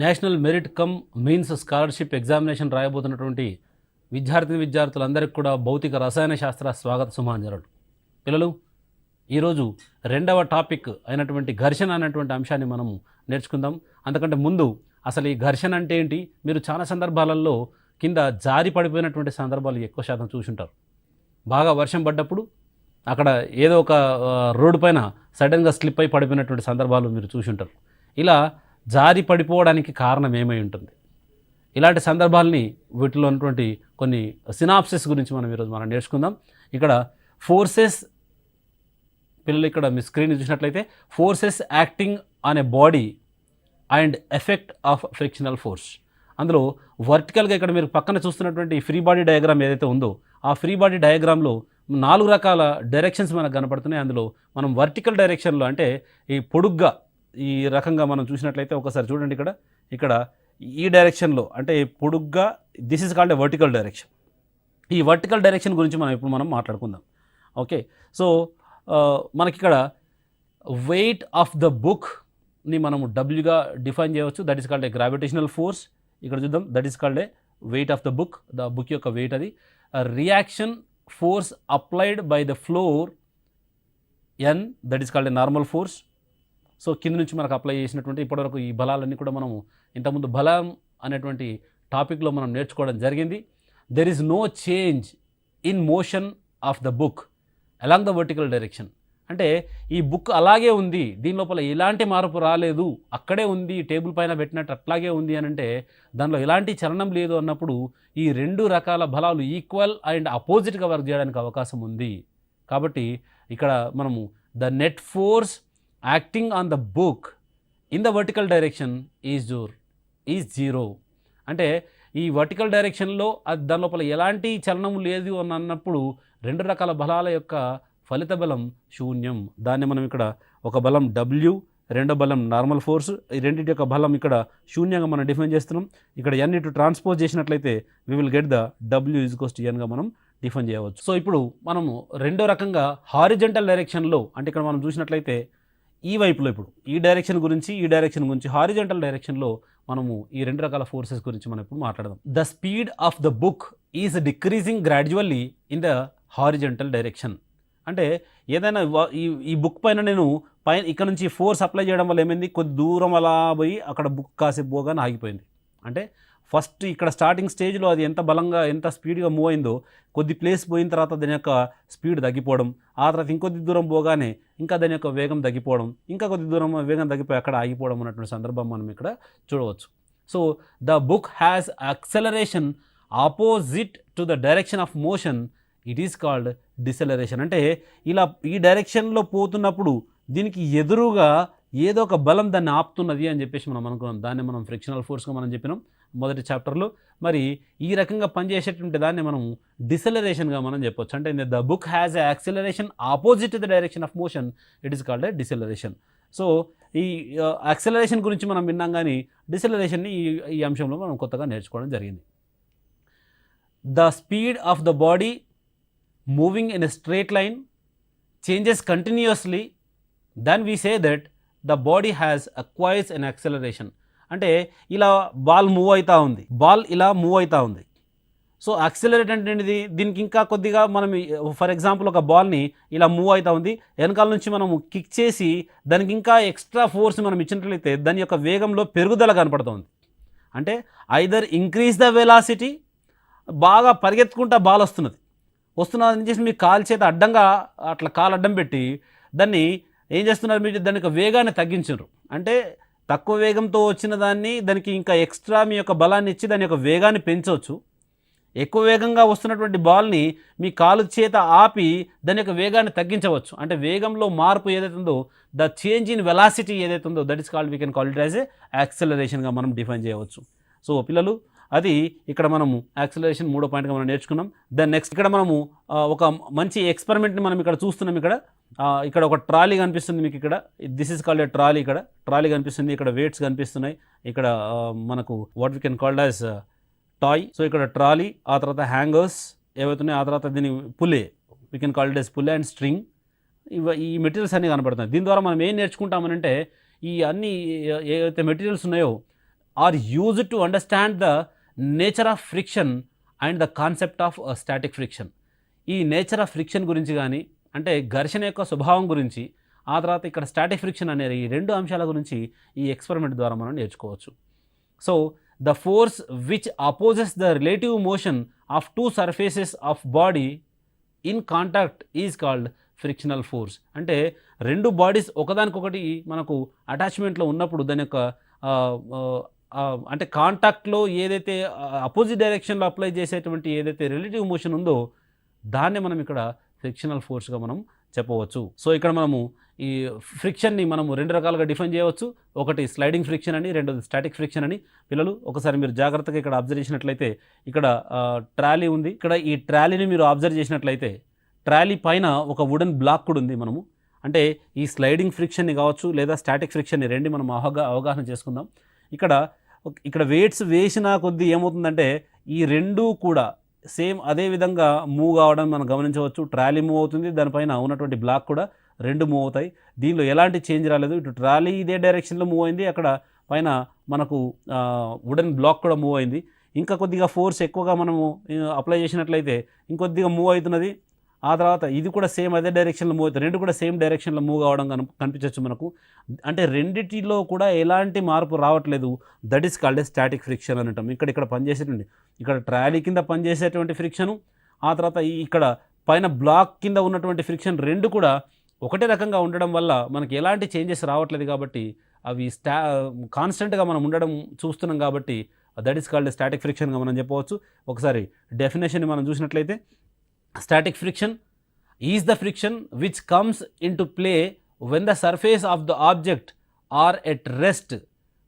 National merit cum means scholarship examination రాయబోతున్నటువంటి విద్యార్థులందరికీ కూడా భౌతిక రసాయన శాస్త్ర స్వాగత సుమాంజరులు. పిల్లలు, ఈరోజు రెండవ టాపిక్ అయినటువంటి ఘర్షణ అనేటువంటి అంశాన్ని మనము నేర్చుకుందాం. అంతకంటే ముందు అసలు ఈ ఘర్షణ అంటే ఏంటి? మీరు చాలా సందర్భాలలో కింద జారి పడిపోయినటువంటి సందర్భాలు ఎక్కువ శాతం చూసుంటారు. బాగా వర్షం పడ్డప్పుడు అక్కడ ఏదో ఒక రోడ్డు పైన సడన్గా స్లిప్ అయి పడిపోయినటువంటి సందర్భాలు మీరు చూసుంటారు. ఇలా జారి పడిపోవడానికి కారణం ఏమై ఉంటుంది? ఇలాంటి సందర్భాలని వీటిలో ఉన్నటువంటి కొన్ని సినాప్సిస్ గురించి ఈరోజు మనం నేర్చుకుందాం. ఇక్కడ ఫోర్సెస్, పిల్లలు ఇక్కడ మీ స్క్రీన్ చూసినట్లయితే forces acting on a body and effect of frictional force. అందులో వర్టికల్గా ఇక్కడ మీరు పక్కన చూస్తున్నటువంటి ఫ్రీ బాడీ డయాగ్రామ్ ఏదైతే ఉందో ఆ ఫ్రీ బాడీ డయాగ్రామ్లో 4 రకాల డైరెక్షన్స్ మనకు కనపడుతున్నాయి. అందులో మనం వర్టికల్ డైరెక్షన్లో అంటే ఈ పొడుగ్గా ఈ రకంగా మనం చూసినట్లయితే ఒకసారి చూడండి, ఇక్కడ ఈ డైరెక్షన్లో అంటే పొడుగ్గా this is called a vertical direction. ఈ వర్టికల్ డైరెక్షన్ గురించి మనం మాట్లాడుకుందాం. ఓకే, సో మనకిక్కడ వెయిట్ ఆఫ్ ద బుక్ని మనము డబ్ల్యూగా డిఫైన్ చేయవచ్చు. That is called a gravitational force. ఇక్కడ చూద్దాం, that is called a weight of the book యొక్క వెయిట్. అది reaction force applied by the floor N, that is called a normal force. So కింద నుంచి మనకు అప్లై చేసినటువంటి ఇప్పటివరకు ఈ బలాలన్నీ కూడా మనము ఇంతకుముందు బలం అనేటువంటి టాపిక్లో మనం నేర్చుకోవడం జరిగింది. There is no change in motion of the book along the vertical direction. అంటే ఈ బుక్ అలాగే ఉంది, దీని లోపల ఎలాంటి మార్పు రాలేదు, అక్కడే ఉంది, టేబుల్ పైన పెట్టినట్టు అట్లాగే ఉంది అని అంటే దానిలో ఎలాంటి చలనం లేదు అన్నప్పుడు ఈ 2 రకాల బలాలు ఈక్వల్ అండ్ అపోజిట్గా వర్క్ చేయడానికి అవకాశం ఉంది. కాబట్టి ఇక్కడ మనము the net force acting on the book in the vertical direction is zero. అంటే ఈ వర్టికల్ డైరెక్షన్లో దాని లోపల ఎలాంటి చలనం లేదు అని అన్నప్పుడు 2 రకాల బలాల యొక్క ఫలిత బలం శూన్యం. దాన్ని మనం ఇక్కడ ఒక బలం డబ్ల్యూ, రెండో బలం నార్మల్ ఫోర్స్, ఈ రెండింటి యొక్క బలం ఇక్కడ శూన్యంగా మనం డిఫైన్ చేస్తున్నాం. ఇక్కడ ఎన్ ఇటు ట్రాన్స్పోజ్ చేసినట్లయితే we will get the W is equals to ఎన్గా మనం డిఫైన్ చేయవచ్చు. సో ఇప్పుడు మనము రెండో రకంగా హారిజంటల్ డైరెక్షన్లో, అంటే ఇక్కడ మనం చూసినట్లయితే ఈ వైపులో ఇప్పుడు ఈ డైరెక్షన్ గురించి హారిజంటల్ డైరెక్షన్లో మనము ఈ 2 రకాల ఫోర్సెస్ గురించి మనం ఇప్పుడు మాట్లాడదాం. The speed of the book is decreasing gradually in the horizontal direction. అంటే ఏదైనా ఈ బుక్ పైన నేను ఇక్కడ నుంచి ఫోర్స్ అప్లై చేయడం వల్ల ఏమైంది, కొద్ది దూరం అలా పోయి అక్కడ బుక్ కాసేపు పోగానే ఆగిపోయింది. అంటే ఫస్ట్ ఇక్కడ స్టార్టింగ్ స్టేజ్లో అది ఎంత బలంగా ఎంత స్పీడ్గా మూవ్ అయిందో కొద్ది ప్లేస్ పోయిన తర్వాత దాని యొక్క స్పీడ్ తగ్గిపోవడం, ఆ తర్వాత ఇంకొద్ది దూరం పోగానే ఇంకా దాని యొక్క వేగం తగ్గిపోవడం, ఇంకా కొద్ది దూరం వేగం తగ్గిపోయి అక్కడ ఆగిపోవడం అన్నటువంటి సందర్భం మనం ఇక్కడ చూడవచ్చు. So the book has acceleration opposite to the direction of motion, it is called deceleration. అంటే ఇలా ఈ డైరెక్షన్లో పోతున్నప్పుడు దీనికి ఎదురుగా ఏదో ఒక బలం దాన్ని ఆపుతున్నది అని చెప్పేసి మనం అనుకున్నాం. దాన్ని మనం ఫ్రిక్షనల్ ఫోర్స్గా మనం చెప్పినాం మొదటి చాప్టర్లో. మరి ఈ రకంగా పనిచేసేటువంటి దాన్ని మనం డిసెలరేషన్గా మనం చెప్పొచ్చు. అంటే the book has a acceleration opposite the direction of motion, it is called a deceleration. So ఈ యాక్సెలరేషన్ గురించి మనం విన్నాం, కానీ డిసెలరేషన్ని ఈ అంశంలో మనం కొత్తగా నేర్చుకోవడం జరిగింది. The speed of the body moving in a straight line changes continuously, then we say that the body has acquires an acceleration. అంటే ఇలా బాల్ ఇలా మూవ్ అవుతూ ఉంది. సో యాక్సిలరేట్ అంటే ఏంటిది? దీనికి ఇంకా కొద్దిగా మనం ఫర్ ఎగ్జాంపుల్ ఒక బాల్ని ఇలా మూవ్ అవుతూ ఉంది, వెనకాల నుంచి మనము కిక్ చేసి దానికి ఇంకా ఎక్స్ట్రా ఫోర్స్ మనం ఇచ్చినట్లయితే దాని యొక్క వేగంలో పెరుగుదల కనపడుతుంది. అంటే ఐదర్ ఇంక్రీజ్ ద వెలాసిటీ, బాగా పరిగెత్తుకుంటా బాల్ వస్తున్నదని చేసి మీ కాలు చేత అడ్డంగా అట్లా కాలు అడ్డం పెట్టి దాన్ని ఏం చేస్తున్నారు, మీరు దాని యొక్క వేగాన్ని తగ్గించారు. అంటే తక్కువ వేగంతో వచ్చిన దానికి ఇంకా ఎక్స్ట్రా మీ యొక్క బలాన్ని ఇచ్చి దాని యొక్క వేగాన్ని పెంచవచ్చు. ఎక్కువ వేగంగా వస్తున్నటువంటి బాల్ని మీ కాలు చేత ఆపి దాని యొక్క వేగాన్ని తగ్గించవచ్చు. అంటే వేగంలో మార్పు ఏదైతే ఉందో, ద చేంజ్ ఇన్ వెలాసిటీ ఏదైతే ఉందో, that is called we can call it as a యాక్సెలరేషన్గా మనం డిఫైన్ చేయవచ్చు. సో పిల్లలు, అది ఇక్కడ మనము యాక్సెలరేషన్ 3వ పాయింట్గా మనం నేర్చుకున్నాం. దెన్ నెక్స్ట్ ఇక్కడ మనము ఒక మంచి ఎక్స్పెరిమెంట్ని మనం ఇక్కడ చూస్తున్నాం. ఇక్కడ ఒక ట్రాలీ కనిపిస్తుంది మీకు. ఇక్కడ this is called a trolley. ఇక్కడ ట్రాలీ కనిపిస్తుంది, ఇక్కడ వెయిట్స్ కనిపిస్తున్నాయి, ఇక్కడ మనకు what we can called as toy. So ఇక్కడ ట్రాలీ, ఆ తర్వాత హ్యాంగర్స్ ఏవైతున్నాయి, ఆ తర్వాత దీన్ని pulley, we can called as pulley and string. ఈ మెటీరియల్స్ అన్నీ కనపడుతున్నాయి. దీని ద్వారా మనం ఏం నేర్చుకుంటామనంటే ఈ అన్ని ఏవైతే మెటీరియల్స్ ఉన్నాయో are used to understand the nature of friction and the concept of static friction. ఈ నేచర్ ఆఫ్ ఫ్రిక్షన్ గురించి కానీ, అంటే ఘర్షణ యొక్క స్వభావం గురించి, ఆ తర్వాత ఇక్కడ స్టాటిక్ ఫ్రిక్షన్ అనే ఈ రెండు అంశాల గురించి ఈ ఎక్స్పెరిమెంట్ ద్వారా మనం నేర్చుకోవచ్చు. So the force which opposes the relative motion of two surfaces of body in contact is called frictional force. అంటే రెండు బాడీస్ ఒకదానికొకటి మనకు అటాచ్మెంట్లో ఉన్నప్పుడు దాని యొక్క అంటే కాంటాక్ట్లో ఏదైతే అపోజిట్ డైరెక్షన్లో అప్లై చేసేటువంటి ఏదైతే రిలేటివ్ మోషన్ ఉందో దాన్నే మనం ఇక్కడ ఫ్రిక్షనల్ ఫోర్స్గా మనం చెప్పవచ్చు. సో ఇక్కడ మనము ఈ ఫ్రిక్షన్ని మనము రెండు రకాలుగా డిఫైన్ చేయవచ్చు. ఒకటి స్లైడింగ్ ఫ్రిక్షన్ అని, రెండోది స్టాటిక్ ఫ్రిక్షన్ అని. పిల్లలు ఒకసారి మీరు జాగ్రత్తగా ఇక్కడ అబ్జర్వ్ చేసినట్లయితే ఇక్కడ ట్రాలీ ఉంది. ఇక్కడ ఈ ట్రాలీని మీరు అబ్జర్వ్ చేసినట్లయితే ట్రాలీ పైన ఒక వుడెన్ బ్లాక్ కూడా ఉంది. మనము అంటే ఈ స్లైడింగ్ ఫ్రిక్షన్ని కావచ్చు లేదా స్టాటిక్ ఫ్రిక్షన్ని రెండు మనం అవగాహన చేసుకుందాం. ఇక్కడ వెయిట్స్ వేసిన కొద్దీ ఏమవుతుందంటే ఈ రెండూ కూడా సేమ్ అదే విధంగా మూవ్ కావడం మనం గమనించవచ్చు. ట్రాలీ మూవ్ అవుతుంది, దానిపైన ఉన్నటువంటి బ్లాక్ కూడా రెండు మూవ్ అవుతాయి. దీనిలో ఎలాంటి చేంజ్ రాలేదు. ఇటు ట్రాలీ ఇదే డైరెక్షన్లో మూవ్ అయింది, అక్కడ పైన మనకు వుడెన్ బ్లాక్ కూడా మూవ్ అయింది. ఇంకా కొద్దిగా ఫోర్స్ ఎక్కువగా మనము అప్లై చేసినట్లయితే ఇంకొద్దిగా మూవ్ అవుతున్నది. ఆ తర్వాత ఇది కూడా సేమ్ అదే డైరెక్షన్లో మూవ్ అవుతుంది. రెండు కూడా సేమ్ డైరెక్షన్లో మూవ్ కావడం కనిపించవచ్చు మనకు. అంటే రెండిటిలో కూడా ఎలాంటి మార్పు రావట్లేదు. That is called A static friction అని అంటాం. ఇక్కడ పనిచేసేటువంటి ఇక్కడ ట్రాలీ కింద పనిచేసేటువంటి ఫ్రిక్షను, ఆ తర్వాత ఇక్కడ పైన బ్లాక్ కింద ఉన్నటువంటి ఫ్రిక్షన్ రెండు కూడా ఒకటే రకంగా ఉండడం వల్ల మనకి ఎలాంటి చేంజెస్ రావట్లేదు. కాబట్టి అవి కాన్స్టెంట్గా మనం ఉండడం చూస్తున్నాం. కాబట్టి దట్ ఈస్ కాల్డ్ స్టాటిక్ ఫ్రిక్షన్గా మనం చెప్పవచ్చు. ఒకసారి డెఫినేషన్ మనం చూసినట్లయితే static friction is the friction which comes in to play when the surface of the object are at rest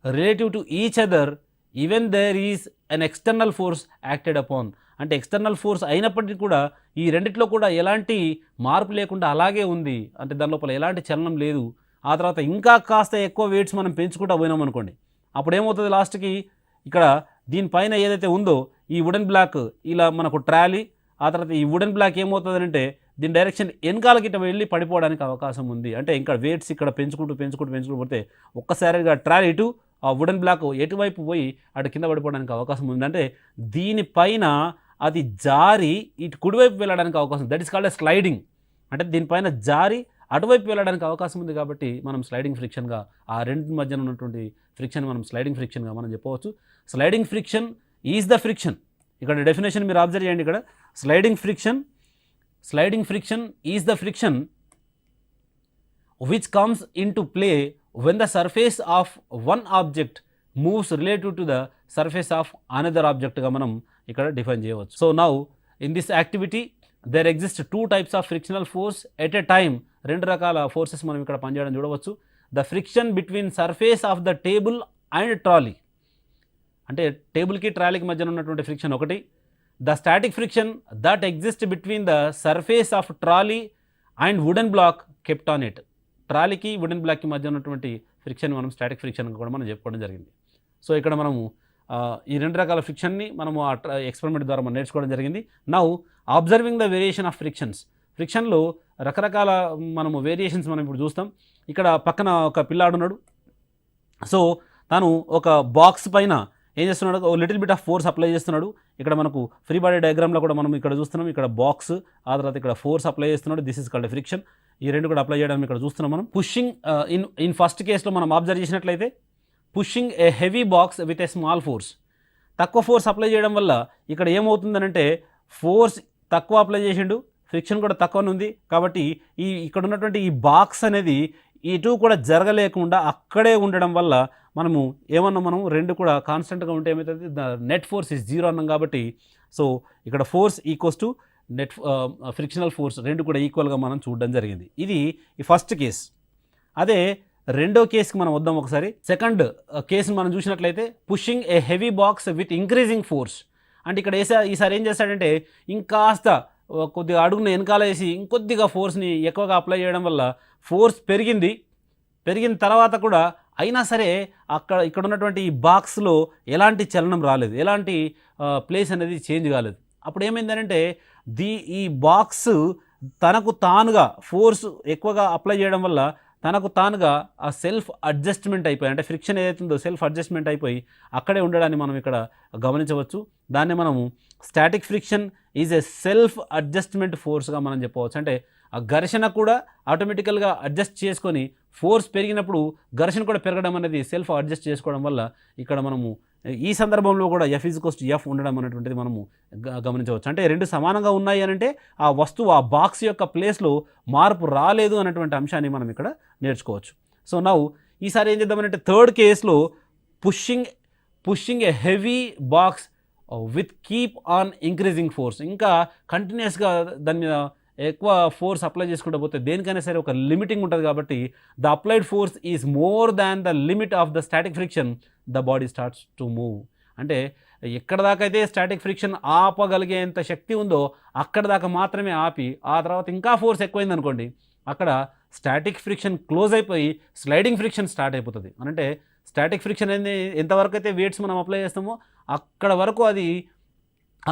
relative to each other even there is an external force acted upon. అంటే external force అయినప్పటికీ కూడా ఈ రెండిట్లో కూడా ఎలాంటి మార్పు లేకుండా అలాగే ఉంది. అంటే దాని లోపల ఎలాంటి చలనం లేదు. ఆ తర్వాత ఇంకా కాస్త ఎక్కువ వెయిట్స్ మనం పెంచుకుంటూ పోయినాం అనుకోండి, అప్పుడు ఏమవుతుంది లాస్ట్కి ఇక్కడ దీనిపైన ఏదైతే ఉందో ఈ వుడెన్ బ్లాక్ ఇలా మనకు ట్రాలీ, ఆ తర్వాత ఈ వుడెన్ బ్లాక్ ఏమవుతుందంటే దీని డైరెక్షన్ వెనకాల గిట్ట వెళ్ళి పడిపోవడానికి అవకాశం ఉంది. అంటే ఇంకా వెయిట్స్ ఇక్కడ పెంచుకుంటూ పోతే ఒక్కసారిగా ట్రాలీ ఇటు ఆ వుడెన్ బ్లాక్ ఎటువైపు పోయి అటు కింద పడిపోవడానికి అవకాశం ఉంది. అంటే దీనిపైన అది జారి ఇటు కుడివైపు వెళ్ళడానికి అవకాశం. That is called A sliding. అంటే దీనిపైన జారి అటువైపు వెళ్ళడానికి అవకాశం ఉంది. కాబట్టి మనం స్లైడింగ్ ఫ్రిక్షన్గా ఆ రెండు మధ్యన ఉన్నటువంటి ఫ్రిక్షన్ మనం స్లైడింగ్ ఫ్రిక్షన్గా మనం చెప్పవచ్చు. Sliding friction is the friction. ఇక్కడ డెఫినేషన్ మీరు అబ్జర్వ్ చేయండి. ఇక్కడ sliding friction is the friction which comes in to play when the surface of one object moves relative to the surface of another object గా మనం ఇక్కడ define చేయవచ్చు. So now in this activity there exist two types of frictional force at a time. రెండు రకాల forces మనం ఇక్కడ పనిచేయడం చూడవచ్చు. The friction between surface of the table and trolley, అంటే టేబుల్కి ట్రాలీకి మధ్యన ఉన్నటువంటి ఫ్రిక్షన్ ఒకటి. The static friction that exist between the surface of trolley and wooden block kept on it. ట్రాలీకి వుడెన్ బ్లాక్కి మధ్య ఉన్నటువంటి ఫ్రిక్షన్ మనం స్టాటిక్ ఫ్రిక్షన్ కూడా మనం చెప్పుకోవడం జరిగింది. సో ఇక్కడ మనము ఈ రెండు రకాల ఫ్రిక్షన్ని మనము ఆ ఎక్స్పెరిమెంట్ ద్వారా మనం నేర్చుకోవడం జరిగింది. Now observing the variation of ఫ్రిక్షన్లో రకరకాల మనము వేరియేషన్స్ మనం ఇప్పుడు చూస్తాం. ఇక్కడ పక్కన ఒక పిల్లాడు ఉన్నాడు. సో తను ఒక బాక్స్ పైన ఏం చేస్తున్నాడు, ఒక little bit of force apply చేస్తున్నాడు. ఇక్కడ మనకు ఫ్రీ బాడీ డయాగ్రామ్లో కూడా మనం ఇక్కడ చూస్తున్నాం. ఇక్కడ బాక్స్, ఆ తర్వాత ఇక్కడ ఫోర్స్ అప్లై చేస్తున్నాడు. This is called friction. ఈ రెండు కూడా అప్లై చేయడానికి ఇక్కడ చూస్తున్నాం మనం. పుషింగ్ ఇన్ ఫస్ట్ కేసులో మనం అబ్జర్వ్ చేసినట్లయితే pushing A heavy box with a small force. తక్కువ ఫోర్స్ అప్లై చేయడం వల్ల ఇక్కడ ఏమవుతుందనంటే ఫోర్స్ తక్కువ అప్లై చేసిండు, ఫ్రిక్షన్ కూడా తక్కువనే ఉంది. కాబట్టి ఇక్కడ ఉన్నటువంటి ఈ బాక్స్ అనేది ఇటు కూడా జరగలేకుండా అక్కడే ఉండడం వల్ల మనం రెండు కూడా కాన్స్టెంట్గా ఉంటే ఏమవుతుంది, the net force is zero అన్నాం. కాబట్టి సో ఇక్కడ force equals to net frictional force రెండు కూడా ఈక్వల్గా మనం చూడడం జరిగింది. ఇది ఈ ఫస్ట్ కేస్. అదే రెండో కేసుకి మనం వద్దాం ఒకసారి. సెకండ్ కేసుని మనం చూసినట్లయితే pushing A heavy box with increasing force. అంటే ఇక్కడ ఈసారి ఏం చేస్తాడంటే ఇంకాస్త కొద్దిగా అడుగున వెనకాల వేసి ఇంకొద్దిగా ఫోర్స్ని ఎక్కువగా అప్లై చేయడం వల్ల ఫోర్స్ పెరిగిన తర్వాత కూడా అయినా సరే ఇక్కడ ఉన్నటువంటి ఈ బాక్స్లో ఎలాంటి చలనం రాలేదు, ఎలాంటి ప్లేస్ అనేది చేంజ్ కాలేదు. అప్పుడు ఏమైందనంటే ఈ బాక్స్ తనకు తానుగా ఫోర్స్ ఎక్కువగా అప్లై చేయడం వల్ల తనకు తానుగా ఆ సెల్ఫ్ అడ్జస్ట్మెంట్ అయిపోయి, అంటే ఫ్రిక్షన్ ఏదైతుందో సెల్ఫ్ అడ్జస్ట్మెంట్ అయిపోయి అక్కడే ఉండడాన్ని మనం ఇక్కడ గమనించవచ్చు. దాన్ని మనము static friction is a self adjustment ఫోర్స్గా మనం చెప్పవచ్చు. అంటే ఆ ఘర్షణ కూడా ఆటోమేటికల్గా అడ్జస్ట్ చేసుకొని ఫోర్స్ పెరిగినప్పుడు ఘర్షణ కూడా పెరగడం అనేది సెల్ఫ్ అడ్జస్ట్ చేసుకోవడం వల్ల ఇక్కడ మనము ఈ సందర్భంలో కూడా F ఉండడం అనేటువంటిది మనము గమనించవచ్చు. అంటే రెండు సమానంగా ఉన్నాయి అని అంటే ఆ వస్తువు ఆ బాక్స్ యొక్క ప్లేస్లో మార్పు రాలేదు అనేటువంటి అంశాన్ని మనం ఇక్కడ నేర్చుకోవచ్చు. సో నౌ ఈసారి ఏం చేద్దామంటే థర్డ్ కేసులో pushing A heavy box with keep on increasing force, ఇంకా కంటిన్యూస్గా దాని మీద ఎక్కువ ఫోర్స్ అప్లై చేసుకుంటూ పోతే దేనికైనా సరే ఒక లిమిటింగ్ ఉంటుంది కాబట్టి the applied force is more than the limit of the static friction, the body starts to move. అంటే ఎక్కడ దాకా అయితే స్టాటిక్ ఫ్రిక్షన్ ఆపగలిగేంత శక్తి ఉందో అక్కడ దాకా మాత్రమే ఆపి ఆ తర్వాత ఇంకా ఫోర్స్ ఎక్కువైంది అనుకోండి, అక్కడ స్టాటిక్ ఫ్రిక్షన్ క్లోజ్ అయిపోయి స్లైడింగ్ ఫ్రిక్షన్ స్టార్ట్ అయిపోతుంది. అంటే స్టాటిక్ ఫ్రిక్షన్ అనేది ఎంతవరకు అయితే వెయిట్స్ మనం అప్లై చేస్తామో అక్కడ వరకు అది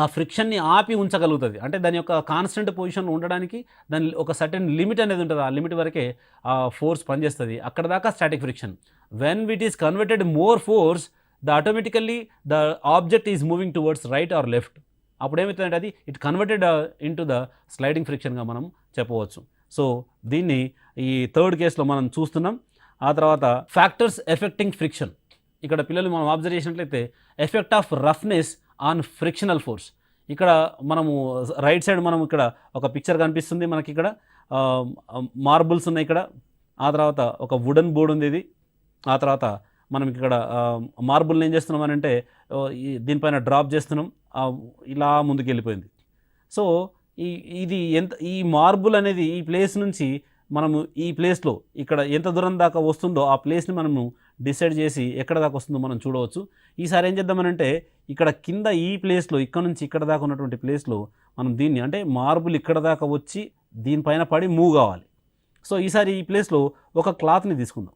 ఆ ఫ్రిక్షన్ని ఆపి ఉంచగలుగుతుంది. అంటే దాని యొక్క కాన్స్టెంట్ పొజిషన్లో ఉండడానికి దాని ఒక సర్టెన్ లిమిట్ అనేది ఉంటుంది. ఆ లిమిట్ వరకే ఆ ఫోర్స్ పనిచేస్తుంది. అక్కడ దాకా static friction. When it is converted more force automatically the object is moving towards right or left. అప్పుడు ఏమవుతుందంటే అది it converted into the sliding ఫ్రిక్షన్గా మనం చెప్పవచ్చు. సో దీన్ని ఈ థర్డ్ కేసులో మనం చూస్తున్నాం. ఆ తర్వాత ఫ్యాక్టర్స్ ఎఫెక్టింగ్ ఫ్రిక్షన్. ఇక్కడ పిల్లలు మనం అబ్జర్వ్ చేసినట్లయితే effect of roughness on frictional force. ఇక్కడ మనము రైట్ సైడ్ మనం ఇక్కడ ఒక పిక్చర్ కనిపిస్తుంది మనకి. ఇక్కడ మార్బుల్స్ ఉన్నాయి ఇక్కడ. ఆ తర్వాత ఒక వుడెన్ బోర్డు ఉంది ఇది. ఆ తర్వాత మనం ఇక్కడ మార్బుల్ని ఏం చేస్తున్నాం అని అంటే దీనిపైన డ్రాప్ చేస్తున్నాం, ఇలా ముందుకు వెళ్ళిపోయింది. సో ఇది ఈ మార్బుల్ అనేది ఈ ప్లేస్ నుంచి మనము ఈ ప్లేస్లో ఇక్కడ ఎంత దూరం దాకా వస్తుందో ఆ ప్లేస్ని మనము డిసైడ్ చేసి ఎక్కడ దాకా వస్తుందో మనం చూడవచ్చు. ఈసారి ఏం చేద్దామనంటే ఇక్కడ కింద ఈ ప్లేస్లో ఇక్కడ నుంచి ఇక్కడ దాకా ఉన్నటువంటి ప్లేస్లో మనం దీన్ని అంటే మార్బుల్ ఇక్కడ దాకా వచ్చి దీనిపైన పడి మూవ్ కావాలి. సో ఈసారి ఈ ప్లేస్లో ఒక క్లాత్ని తీసుకుందాం.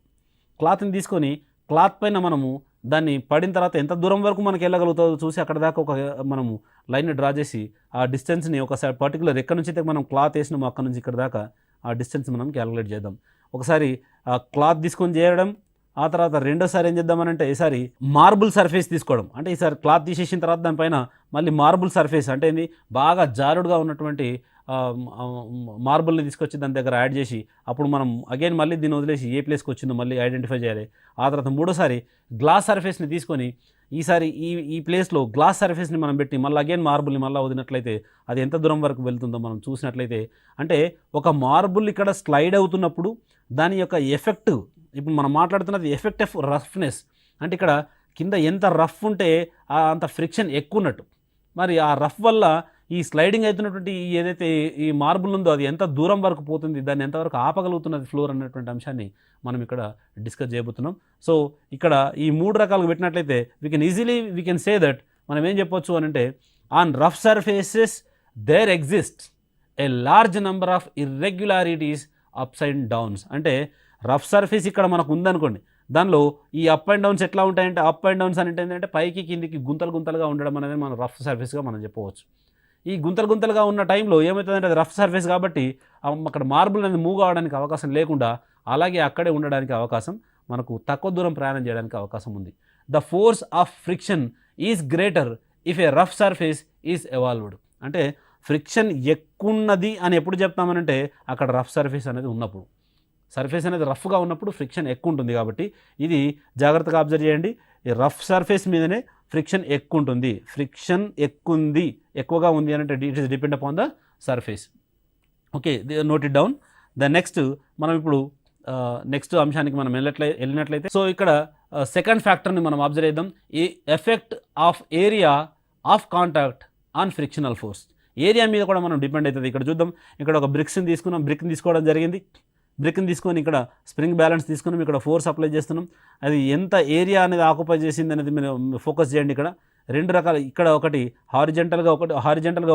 క్లాత్ని తీసుకొని క్లాత్ పైన మనము దాన్ని పడిన తర్వాత ఎంత దూరం వరకు మనకి వెళ్ళగలుగుతుందో చూసి అక్కడ దాకా ఒక మనము లైన్ని డ్రా చేసి ఆ డిస్టెన్స్ని ఒకసారి పర్టికులర్ ఎక్కడి నుంచి అయితే మనం క్లాత్ వేసినామో అక్కడ నుంచి ఇక్కడ దాకా ఆ డిస్టెన్స్ మనం క్యాలిక్యులేట్ చేద్దాం. ఒకసారి ఆ క్లాత్ తీసుకొని చేయడం, ఆ తర్వాత రెండోసారి ఏం చేద్దామనంటే ఈసారి మార్బుల్ సర్ఫేస్ తీసుకోవడం. అంటే ఈసారి క్లాత్ తీసేసిన తర్వాత దానిపైన మళ్ళీ మార్బుల్ సర్ఫేస్ అంటే ఏంది బాగా జారుడుగా ఉన్నటువంటి మార్బుల్ని తీసుకొచ్చి దాని దగ్గర యాడ్ చేసి అప్పుడు మనం అగైన్ మళ్ళీ దీన్ని వదిలేసి ఏ ప్లేస్కి వచ్చిందో మళ్ళీ ఐడెంటిఫై చేయాలి. ఆ తర్వాత మూడోసారి గ్లాస్ సర్ఫేస్ని తీసుకొని ఈసారి ఈ ప్లేస్లో గ్లాస్ సర్ఫేస్ని మనం పెట్టి మళ్ళీ అగైన్ మార్బుల్ని మళ్ళీ వదిలినట్లయితే అది ఎంత దూరం వరకు వెళ్తుందో మనం చూసినట్లయితే అంటే ఒక మార్బుల్ ఇక్కడ స్లైడ్ అవుతున్నప్పుడు దాని యొక్క ఎఫెక్ట్ ఇప్పుడు మనం మాట్లాడుతున్నది ఎఫెక్ట్ ఆఫ్ రఫ్నెస్. అంటే ఇక్కడ కింద ఎంత రఫ్ ఉంటే అంత ఫ్రిక్షన్ ఎక్కువ ఉన్నట్టు. మరి ఆ రఫ్ వల్ల ఈ స్లైడింగ్ అవుతున్నటువంటి ఏదైతే ఈ మార్బుల్ ఉందో అది ఎంత దూరం వరకు పోతుంది, దాన్ని ఎంతవరకు ఆపగలుగుతున్నది ఫ్లోర్ అన్నటువంటి అంశాన్ని మనం ఇక్కడ డిస్కస్ చేయబోతున్నాం. సో ఇక్కడ ఈ మూడు రకాలుగా పెట్టినట్లయితే వీ కెన్ సే దట్ మనం ఏం చెప్పొచ్చు అని అంటే on rough surfaces there exist a large number of irregularities ups and downs. అంటే రఫ్ సర్ఫేస్ ఇక్కడ మనకు ఉందనుకోండి, దానిలో ఈ అప్ అండ్ డౌన్స్ ఎట్లా ఉంటాయంటే అప్ అండ్ డౌన్స్ అంటే ఏంటంటే పైకి కిందికి గుంతలుగా ఉండడం అనేది మనం రఫ్ సర్ఫేస్గా మనం చెప్పవచ్చు. ఈ గుంతలుగా ఉన్న టైంలో ఏమవుతుందంటే అది రఫ్ సర్ఫేస్ కాబట్టి అక్కడ మార్బుల్ అనేది మూవ్ కావడానికి అవకాశం లేకుండా అలాగే అక్కడే ఉండడానికి అవకాశం, మనకు తక్కువ దూరం ప్రయాణం చేయడానికి అవకాశం ఉంది. The force of friction is greater if A rough surface is evolved. అంటే ఫ్రిక్షన్ ఎక్కున్నది అని ఎప్పుడు చెప్తామనంటే అక్కడ రఫ్ సర్ఫేస్ అనేది ఉన్నప్పుడు, సర్ఫేస్ అనేది రఫ్గా ఉన్నప్పుడు ఫ్రిక్షన్ ఎక్కువ ఉంటుంది. కాబట్టి ఇది జాగ్రత్తగా అబ్జర్వ్ చేయండి. ఈ రఫ్ సర్ఫేస్ మీదనే ఫ్రిక్షన్ ఎక్కువ ఉంటుంది. ఫ్రిక్షన్ ఎక్కువగా ఉంది అని అంటే it is depend upon the surface. Okay, note it down. The next మనం ఇప్పుడు నెక్స్ట్ అంశానికి మనం వెళ్ళినట్లయితే సో ఇక్కడ సెకండ్ ఫ్యాక్టర్ని మనం అబ్జర్వ్ చేద్దాం. ఈ effect of area of contact on frictional force. Area మీద కూడా మనం డిపెండ్ అవుతుంది. ఇక్కడ చూద్దాం, ఇక్కడ ఒక బ్రిక్ని తీసుకోవడం జరిగింది. బ్రిక్ని తీసుకొని ఇక్కడ స్ప్రింగ్ బ్యాలెన్స్ తీసుకున్నాం, ఇక్కడ ఫోర్స్ అప్లై చేస్తున్నాం. అది ఎంత ఏరియా అనేది ఆక్యుపై చేసింది అనేది మీరు ఫోకస్ చేయండి. ఇక్కడ రెండు రకాల, ఇక్కడ ఒకటి హారిజెంటల్గా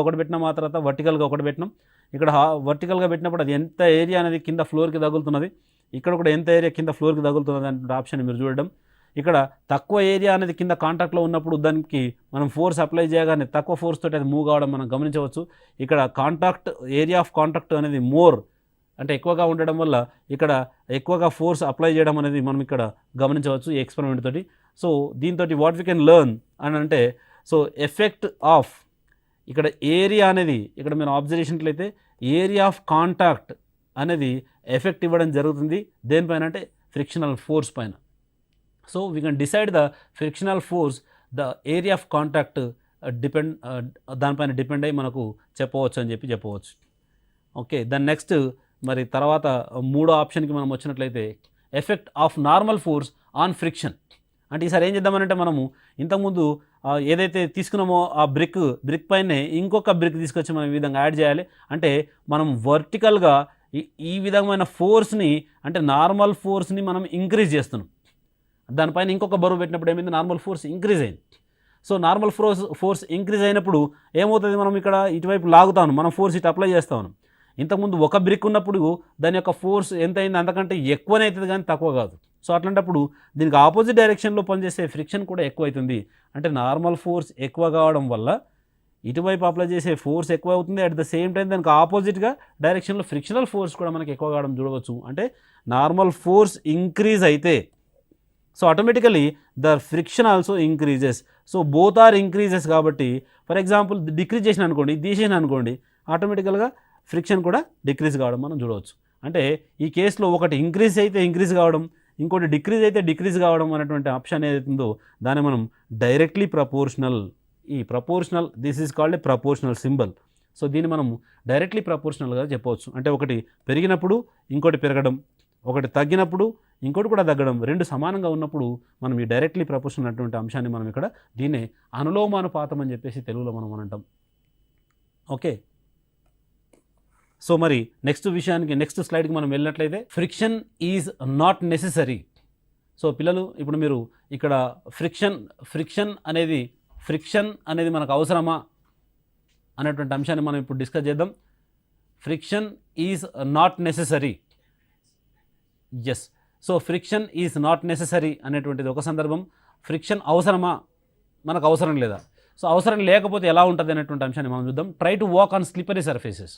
ఒకటి పెట్టినాం, ఆ తర్వాత వర్టికల్గా ఒకటి పెట్టినాం. ఇక్కడ వర్టికల్గా పెట్టినప్పుడు అది ఎంత ఏరియా అనేది కింద ఫ్లోర్కి తగులుతున్నది, ఇక్కడ కూడా ఎంత ఏరియా కింద ఫ్లోర్కి తగులుతున్నది అనే ఆప్షన్ మీరు చూడడం. ఇక్కడ తక్కువ ఏరియా అనేది కింద కాంటాక్ట్లో ఉన్నప్పుడు దానికి మనం ఫోర్స్ అప్లై చేయగానే తక్కువ ఫోర్స్ తోటి అది మూవ్ కావడం మనం గమనించవచ్చు. ఇక్కడ ఏరియా ఆఫ్ కాంటాక్ట్ అనేది మోర్ అంటే ఎక్కువగా ఉండడం వల్ల ఇక్కడ ఎక్కువగా ఫోర్స్ అప్లై చేయడం అనేది మనం ఇక్కడ గమనించవచ్చు ఈ ఎక్స్పెరిమెంట్ తోటి. సో దీంతో వాట్ వీ కెన్ లెర్న్ అని అంటే, సో ఎఫెక్ట్ ఆఫ్ ఇక్కడ ఏరియా అనేది ఇక్కడ మీరు అబ్జర్వేషన్ అయితే ఏరియా ఆఫ్ కాంటాక్ట్ అనేది ఎఫెక్ట్ ఇవ్వడం జరుగుతుంది దేనిపైన అంటే ఫ్రిక్షనల్ ఫోర్స్ పైన. So we can decide the frictional force the area of contact దానిపైన డిపెండ్ అయ్యి మనకు చెప్పవచ్చు అని చెప్పవచ్చు. ఓకే, దాని నెక్స్ట్ మరి తర్వాత మూడో ఆప్షన్కి మనం వచ్చినట్లయితే effect of normal force on friction. అంటే ఈసారి ఏం చేద్దామనంటే మనము ఇంతకుముందు ఏదైతే తీసుకున్నామో ఆ బ్రిక్ పైనే ఇంకొక బ్రిక్ తీసుకొచ్చి మనం ఈ విధంగా యాడ్ చేయాలి. అంటే మనం వర్టికల్గా ఈ విధమైన ఫోర్స్ని అంటే నార్మల్ ఫోర్స్ని మనం ఇంక్రీజ్ చేస్తున్నాం. దానిపైన ఇంకొక బరువు పెట్టినప్పుడు ఏమైంది, నార్మల్ ఫోర్స్ ఇంక్రీజ్ అయింది. సో నార్మల్ ఫోర్స్ ఇంక్రీజ్ అయినప్పుడు ఏమవుతుంది, మనం ఇక్కడ ఇటువైపు లాగుతాను, మనం ఫోర్స్ ఇటు అప్లై చేస్తాను. ఇంతకుముందు ఒక బ్రిక్ ఉన్నప్పుడు దాని యొక్క ఫోర్స్ ఎంత అయింది, అంతకంటే ఎక్కువనే అవుతుంది కానీ తక్కువ కాదు. సో అట్లాంటప్పుడు దీనికి ఆపోజిట్ డైరెక్షన్లో పనిచేసే ఫ్రిక్షన్ కూడా ఎక్కువ అవుతుంది. అంటే నార్మల్ ఫోర్స్ ఎక్కువ కావడం వల్ల ఇటువైపు అప్లై చేసే ఫోర్స్ ఎక్కువ అవుతుంది. అట్ ద సేమ్ టైం దానికి ఆపోజిట్గా డైరెక్షన్లో ఫ్రిక్షనల్ ఫోర్స్ కూడా మనకి ఎక్కువ కావడం చూడవచ్చు. అంటే నార్మల్ ఫోర్స్ ఇంక్రీజ్ అయితే so automatically the friction also increases. So both are increases కాబట్టి ఫర్ ఎగ్జాంపుల్ డిక్రీజ్ చేసిన అనుకోండి, తీసేసిన అనుకోండి, ఆటోమేటికల్గా ఫ్రిక్షన్ కూడా డిక్రీజ్ కావడం మనం చూడవచ్చు. అంటే ఈ కేసులో ఒకటి ఇంక్రీజ్ అయితే ఇంక్రీజ్ కావడం, ఇంకోటి డిక్రీజ్ అయితే డిక్రీజ్ కావడం అనేటువంటి ఆప్షన్ ఏదైతుందో దాన్ని మనం డైరెక్ట్లీ ప్రపోర్షనల్, ఈ proportional this is called A proportional symbol. So దీన్ని మనం డైరెక్ట్లీ ప్రపోర్షనల్గా చెప్పవచ్చు. అంటే ఒకటి పెరిగినప్పుడు ఇంకోటి పెరగడం, ఒకటి తగ్గినప్పుడు ఇంకోటి కూడా తగ్గడం, రెండు సమానంగా ఉన్నప్పుడు మనం ఈ డైరెక్ట్లీ ప్రపోర్షనల్ అటువంటి అంశాన్ని మనం ఇక్కడ దీన్నే అనులోమానుపాతం అని చెప్పేసి తెలుగులో మనం అంటాం. ఓకే, సో మరి నెక్స్ట్ స్లైడ్కి మనం వెళ్ళినట్లయితే friction is not necessary. So పిల్లలు ఇప్పుడు మీరు ఇక్కడ ఫ్రిక్షన్ అనేది మనకు అవసరమా అనేటువంటి అంశాన్ని మనం ఇప్పుడు డిస్కస్ చేద్దాం. Friction is not necessary. Yes, so friction is not necessary అనేటువంటిది ఒక సందర్భం. ఫ్రిక్షన్ అవసరమా, మనకు అవసరం లేదా. సో అవసరం లేకపోతే ఎలా ఉంటుంది అనేటువంటి అంశాన్ని మనం చూద్దాం. Try to walk on slippery surfaces.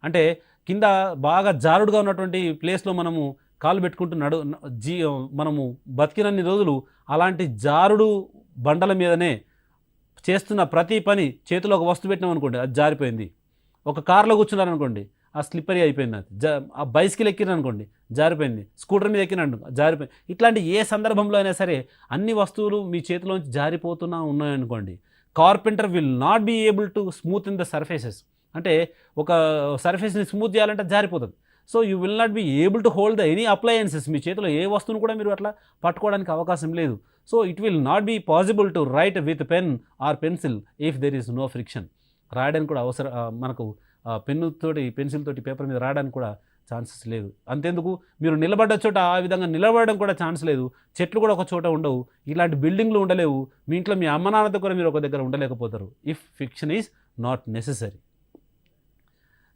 అంటే కింద బాగా జారుడుగా ఉన్నటువంటి ప్లేస్లో మనము కాలు పెట్టుకుంటూ మనము బతికినన్ని రోజులు అలాంటి జారుడు బండల మీదనే చేస్తున్న ప్రతి పని, చేతిలో ఒక వస్తువు పెట్టినాం అనుకోండి అది జారిపోయింది. ఒక కార్లో కూర్చున్నారనుకోండి ఆ స్లిప్పరీ అయిపోయింది, అది ఆ బైసికల్ ఎక్కిరనుకోండి జారిపోయింది, స్కూటర్ మీద ఎక్కినండు జారిపోయింది. ఇట్లాంటి ఏ సందర్భంలో అయినా సరే అన్ని వస్తువులు మీ చేతిలోంచి జారిపోతున్నా ఉన్నాయనుకోండి, carpenter will not be able to smooth in the surfaces. అంటే ఒక సర్ఫేస్ని స్మూత్ చేయాలంటే జారిపోతుంది. So you will not be able to hold the any appliances. మీ చేతిలో ఏ వస్తువును కూడా మీరు అట్లా పట్టుకోవడానికి అవకాశం లేదు. So it will not be possible to write with pen or pencil if there is no friction. రాయడానికి కూడా మనకు పెన్సిల్ తోటి పేపర్ మీద రాయడానికి కూడా ఛాన్సెస్ లేదు. అంతేందుకు మీరు నిలబడ్డ చోట ఆ విధంగా నిలబడడం కూడా ఛాన్స్ లేదు. చెట్లు కూడా ఒక చోట ఉండవు, ఇలాంటి బిల్డింగ్లు ఉండలేవు, మీ ఇంట్లో మీ అమ్మ నాన్నతో కూడా మీరు ఒక దగ్గర ఉండలేకపోతారు if friction is not necessary.